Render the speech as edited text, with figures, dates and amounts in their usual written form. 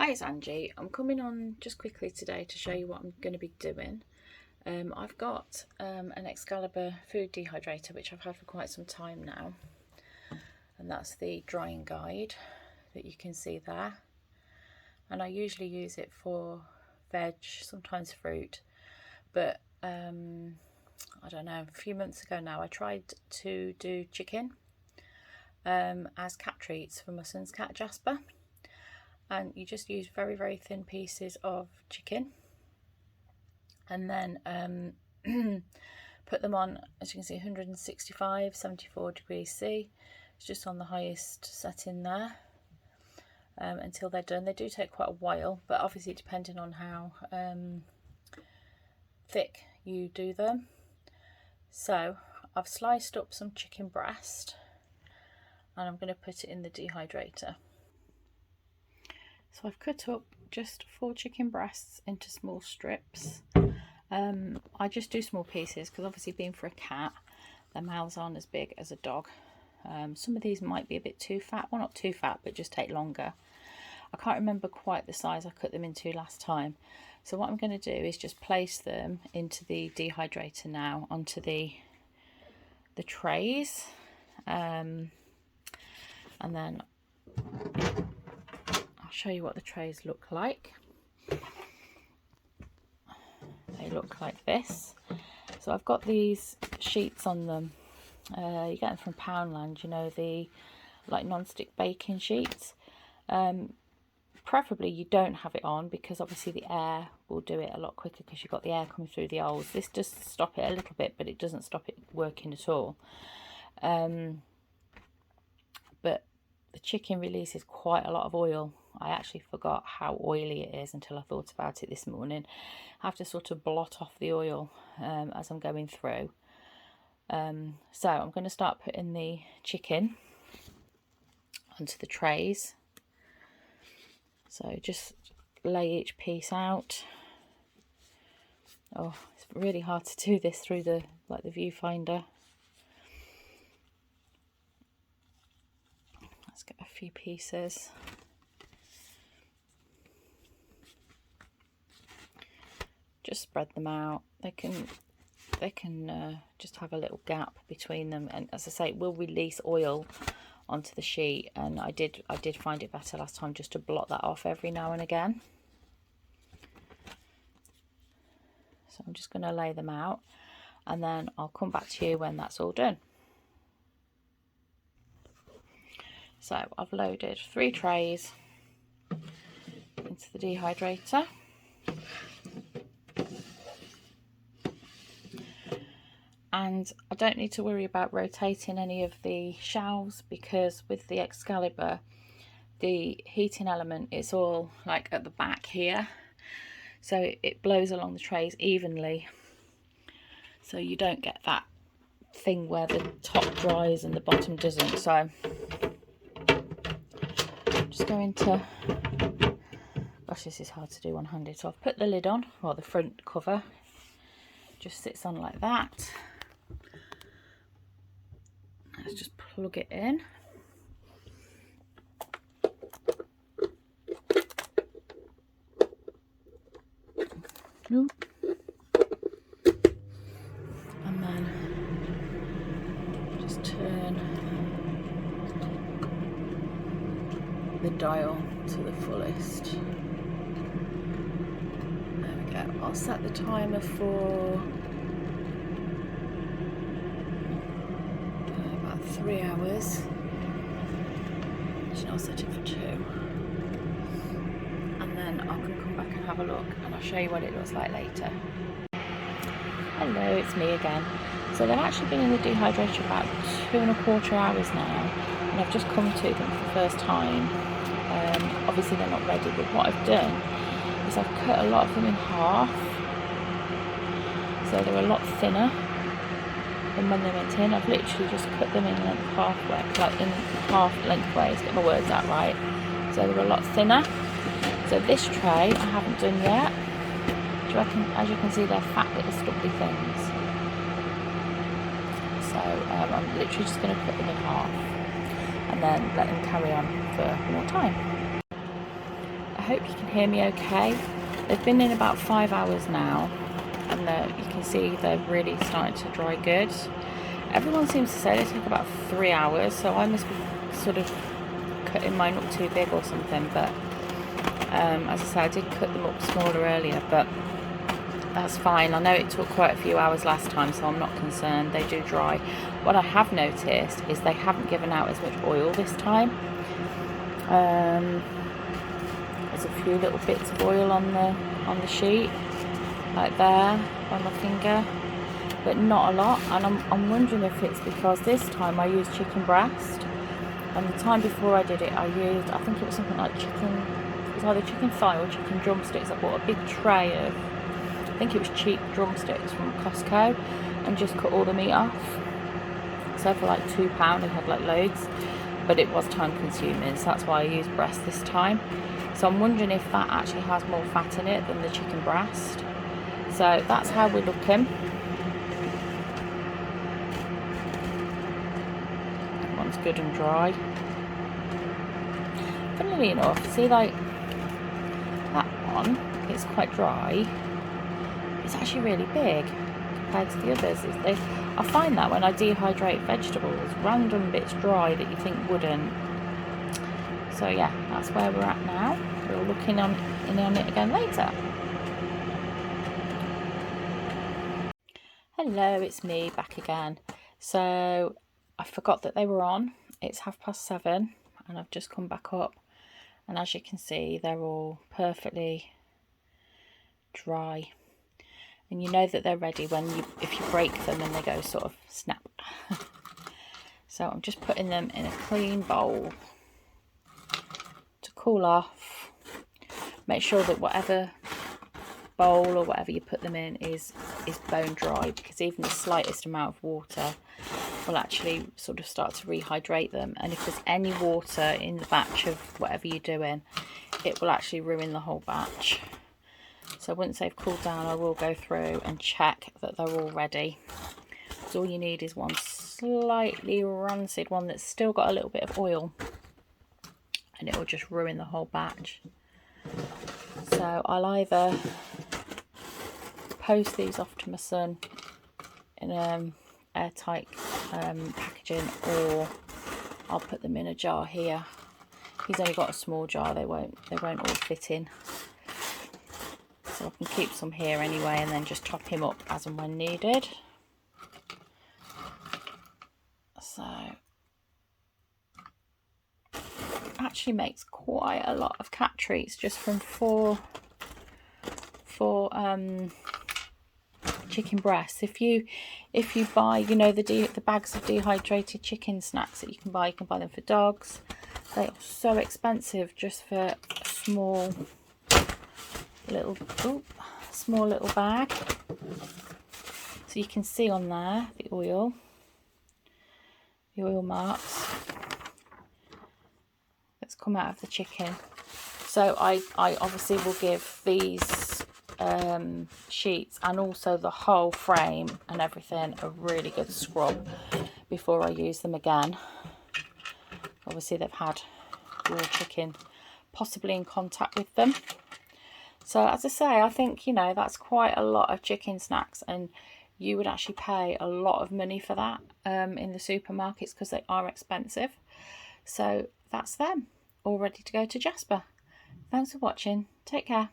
Hi, it's Angie. I'm coming on just quickly today to show you what I'm going to be doing. I've got an Excalibur food dehydrator which I've had for quite some time now, and that's the drying guide that you can see there. And I usually use it for veg, sometimes fruit, but I don't know, a few months ago now I tried to do chicken as cat treats for my son's cat Jasper. And you just use very, very thin pieces of chicken and then put them on, as you can see, 165, 74 degrees C. It's just on the highest setting there until they're done. They do take quite a while, but obviously depending on how thick you do them. So I've sliced up some chicken breast and I'm going to put it in the dehydrator. So I've cut up just 4 chicken breasts into small strips. I just do small pieces because obviously being for a cat, their mouths aren't as big as a dog. Some of these might be a bit too fat, well not too fat, but just take longer. I can't remember quite the size I cut them into last time. So what I'm going to do is just place them into the dehydrator now onto the trays. And then I'll show you what the trays look like. They look like this. So I've got these sheets on them. You get them from Poundland, you know, the like non-stick baking sheets. Preferably you don't have it on because obviously the air will do it a lot quicker because you've got the air coming through the holes. This does stop it a little bit, but it doesn't stop it working at all. But the chicken releases quite a lot of oil. I actually forgot how oily it is until I thought about it this morning. I have to sort of blot off the oil as I'm going through. So I'm going to start putting the chicken onto the trays. So just lay each piece out. Oh, it's really hard to do this through the viewfinder. Let's get a few pieces. Just spread them out. They can just have a little gap between them, and as I say, it will release oil onto the sheet, and I did find it better last time just to blot that off every now and again. So I'm just going to lay them out and then I'll come back to you when that's all done. So I've loaded 3 trays into the dehydrator. And I don't need to worry about rotating any of the shelves because with the Excalibur, the heating element is all like at the back here. So it blows along the trays evenly. So you don't get that thing where the top dries and the bottom doesn't. So I'm just going to, gosh, this is hard to do one-handed. So I've put the lid on, or the front cover, just sits on like that. Let's just plug it in. And then just turn the dial to the fullest. There we go. I'll set the timer for 3 hours. I'll set it for 2, and then I can come back and have a look and I'll show you what it looks like later. Hello, it's me again. So they've actually been in the dehydrator about 2¼ hours now, and I've just come to them for the first time. Obviously they're not ready, but what I've done is I've cut a lot of them in half, so they're a lot thinner. And when they went in, I've literally just cut them in half lengthways, get my words out right. So they're a lot thinner. So this tray I haven't done yet. Do you reckon, as you can see, they're fat little stubbly things. So I'm literally just going to cut them in half and then let them carry on for more time. I hope you can hear me okay. They've been in about 5 hours now, and you can see they're really starting to dry good. Everyone seems to say they take about 3 hours, so I must be sort of cutting mine up too big or something. But as I say, I did cut them up smaller earlier, but that's fine. I know it took quite a few hours last time, so I'm not concerned. They do dry. What I have noticed is they haven't given out as much oil this time. There's a few little bits of oil on the sheet, like there on my finger, but not a lot. And I'm wondering if it's because this time I used chicken breast, and the time before I did it I think it was something like chicken. It was either chicken thigh or chicken drumsticks. I bought a big tray of, I think it was cheap drumsticks from Costco, and just cut all the meat off. So for like £2 I had like loads, but it was time consuming, so that's why I used breast this time. So I'm wondering if that actually has more fat in it than the chicken breast. So that's how we're looking. That one's good and dry. Funnily enough, see, like that one, it's quite dry. It's actually really big compared to the others. I find that when I dehydrate vegetables, random bits dry that you think wouldn't. So yeah, that's where we're at now. We'll look in on it again later. Hello, it's me back again. So I forgot that they were on. It's 7:30 and I've just come back up, and as you can see, they're all perfectly dry. And you know that they're ready if you break them and they go sort of snap. So I'm just putting them in a clean bowl to cool off. Make sure that whatever bowl or whatever you put them in is bone dry, because even the slightest amount of water will actually sort of start to rehydrate them. And if there's any water in the batch of whatever you're doing, it will actually ruin the whole batch. So once they've cooled down, I will go through and check that they're all ready. So all you need is one slightly rancid one that's still got a little bit of oil, and it will just ruin the whole batch. So I'll either post these off to my son in airtight packaging, or I'll put them in a jar here. He's only got a small jar, they won't all fit in. So I can keep some here anyway, and then just top him up as and when needed. So actually makes quite a lot of cat treats just from four chicken breasts. If you buy, you know, the bags of dehydrated chicken snacks that you can buy them for dogs. They are so expensive just for a small little bag. So you can see on there the oil marks that's come out of the chicken. So I obviously will give these sheets and also the whole frame and everything a really good scrub before I use them again. Obviously they've had raw chicken possibly in contact with them. So as I say, I think, you know, that's quite a lot of chicken snacks, and you would actually pay a lot of money for that in the supermarkets, because they are expensive. So that's them, all ready to go to Jasper. Thanks for watching. Take care.